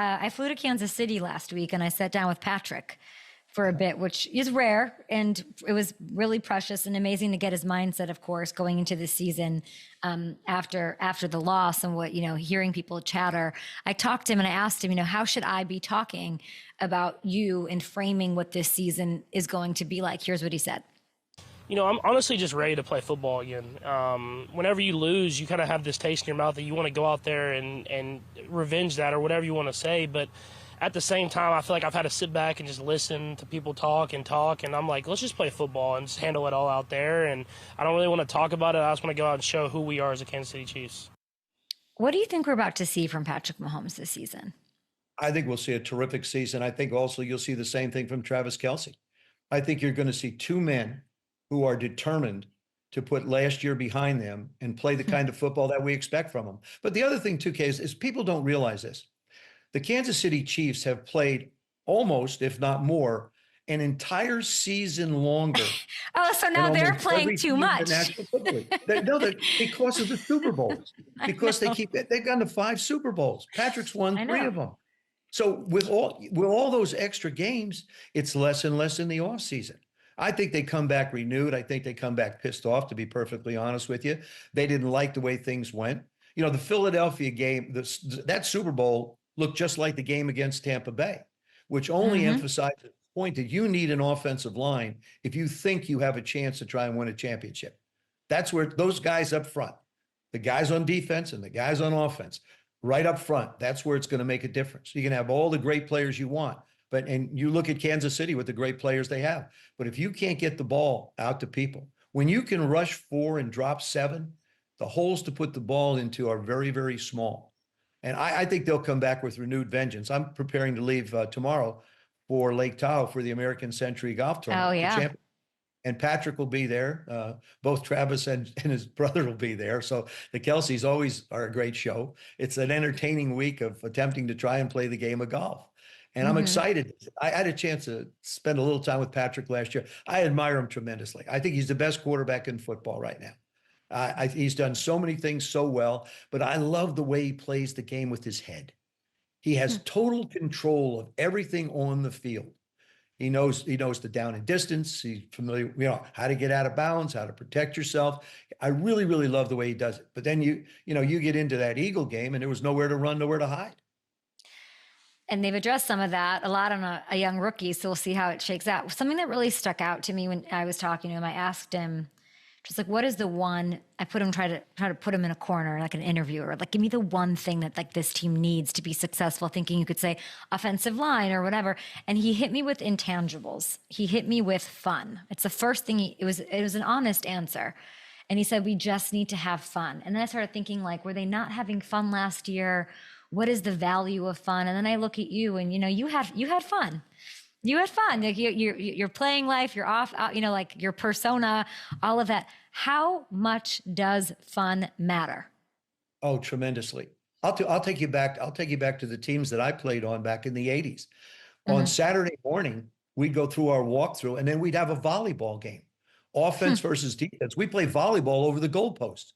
I flew to Kansas City last week and I sat down with Patrick for a bit, which is rare. And it was really precious and amazing to get his mindset, of course, going into the season after the loss and what, hearing people chatter. I talked to him and I asked him, how should I be talking about you and framing what this season is going to be like? Here's what he said. I'm honestly just ready to play football again. Whenever you lose, you kind of have this taste in your mouth that you want to go out there and revenge that or whatever you want to say. But at the same time, I feel like I've had to sit back and just listen to people talk. And I'm like, let's just play football and just handle it all out there. And I don't really want to talk about it. I just want to go out and show who we are as a Kansas City Chiefs. What do you think we're about to see from Patrick Mahomes this season? I think we'll see a terrific season. I think also you'll see the same thing from Travis Kelce. I think you're going to see two men who are determined to put last year behind them and play the kind of football that we expect from them. But the other thing too, Kay, is people don't realize this. The Kansas City Chiefs have played almost, if not more, an entire season longer. Oh, so now they're playing too much. Because of the Super Bowls. Because they've gone to 5 Super Bowls. Patrick's won 3 of them. So with all those extra games, it's less and less in the offseason. I think they come back renewed. I think they come back pissed off, to be perfectly honest with you. They didn't like the way things went. The Philadelphia game, that Super Bowl looked just like the game against Tampa Bay, which only emphasizes the point that you need an offensive line if you think you have a chance to try and win a championship. That's where those guys up front, the guys on defense and the guys on offense, right up front, that's where it's going to make a difference. You can have all the great players you want. And you look at Kansas City with the great players they have. But if you can't get the ball out to people, when you can rush 4 and drop 7, the holes to put the ball into are very, very small. And I think they'll come back with renewed vengeance. I'm preparing to leave tomorrow for Lake Tahoe for the American Century Golf Tournament. Oh, yeah. And Patrick will be there. Both Travis and his brother will be there. So the Kelces always are a great show. It's an entertaining week of attempting to try and play the game of golf. And I'm excited. I had a chance to spend a little time with Patrick last year. I admire him tremendously. I think he's the best quarterback in football right now. He's done so many things so well, but I love the way he plays the game with his head. He has total control of everything on the field. He knows the down and distance. He's familiar, how to get out of bounds, how to protect yourself. I really, really love the way he does it. But then you get into that Eagle game and there was nowhere to run, nowhere to hide. And they've addressed some of that a lot on a young rookie. So we'll see how it shakes out. Something that really stuck out to me when I was talking to him, I asked him, just like, what is the one, I put him, try to put him in a corner, like an interviewer, like, give me the one thing that like this team needs to be successful, thinking you could say offensive line or whatever. And he hit me with intangibles. He hit me with fun. It's the first thing it was an honest answer. And he said, we just need to have fun. And then I started thinking, like, were they not having fun last year? What is the value of fun? And then I look at you and, you had fun. You had fun. Like you're playing life, you're off, like your persona, all of that. How much does fun matter? Oh, tremendously. I'll take you back. I'll take you back to the teams that I played on back in the 80s. On Saturday morning, we'd go through our walkthrough and then we'd have a volleyball game, offense versus defense. We play volleyball over the goalpost.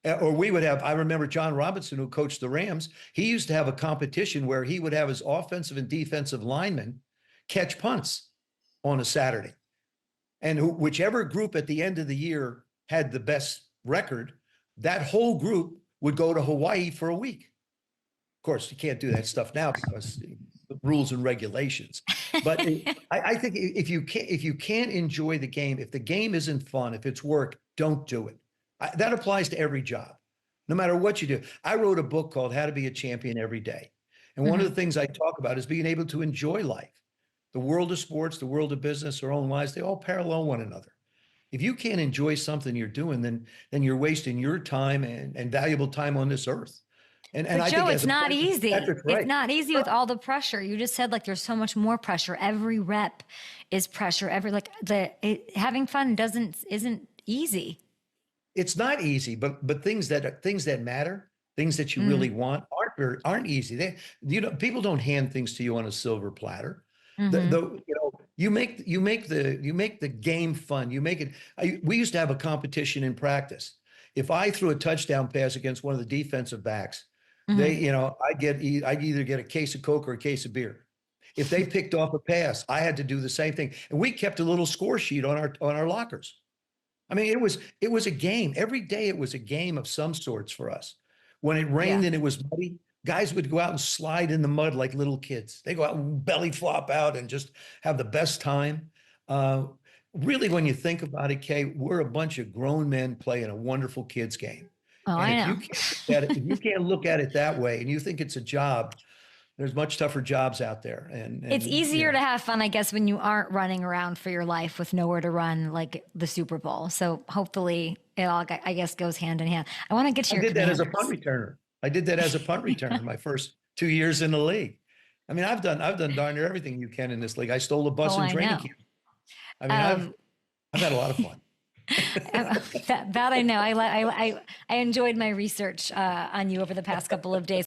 Or we would have, I remember John Robinson, who coached the Rams, he used to have a competition where he would have his offensive and defensive linemen catch punts on a Saturday. And whichever group at the end of the year had the best record, that whole group would go to Hawaii for a week. Of course, you can't do that stuff now because the rules and regulations. But I think if you can't enjoy the game, if the game isn't fun, if it's work, don't do it. That applies to every job, no matter what you do. I wrote a book called How to Be a Champion Every Day. And one of the things I talk about is being able to enjoy life. The world of sports, the world of business, our own lives, they all parallel one another. If you can't enjoy something you're doing, then you're wasting your time and valuable time on this earth. But Joe, it's not easy. It's not easy with all the pressure. You just said like there's so much more pressure. Every rep is pressure. Having fun isn't easy. It's not easy, but things that matter, things that you really want aren't easy. People don't hand things to you on a silver platter. You make the game fun. You make it. We used to have a competition in practice. If I threw a touchdown pass against one of the defensive backs, They, Mhm. you know, I'd either get a case of Coke or a case of beer. If they picked off a pass, I had to do the same thing. And we kept a little score sheet on our lockers. I mean, it was a game. Every day it was a game of some sorts for us. When it Yeah. rained and it was muddy, guys would go out and slide in the mud like little kids. They go out and belly flop out and just have the best time. Uh, Really, when you think about it, Kay, we're a bunch of grown men playing a wonderful kids game. Oh, And I if know. you can't look at it, if you can't look at it that way and you think it's a job, there's much tougher jobs out there. It's And you easier know, to have fun, I guess, when you aren't running around for your life with nowhere to run like the Super Bowl. So hopefully it all, I guess, goes hand in hand. I want to get to I your did that as a punt Commanders. returner. I did that as a punt returner my first 2 years in the league. I mean, I've done darn near everything you can in this league. I stole a bus Oh, in I training know. camp. I mean, Um, I've had a lot of fun. that I know. I enjoyed my research on you over the past couple of days.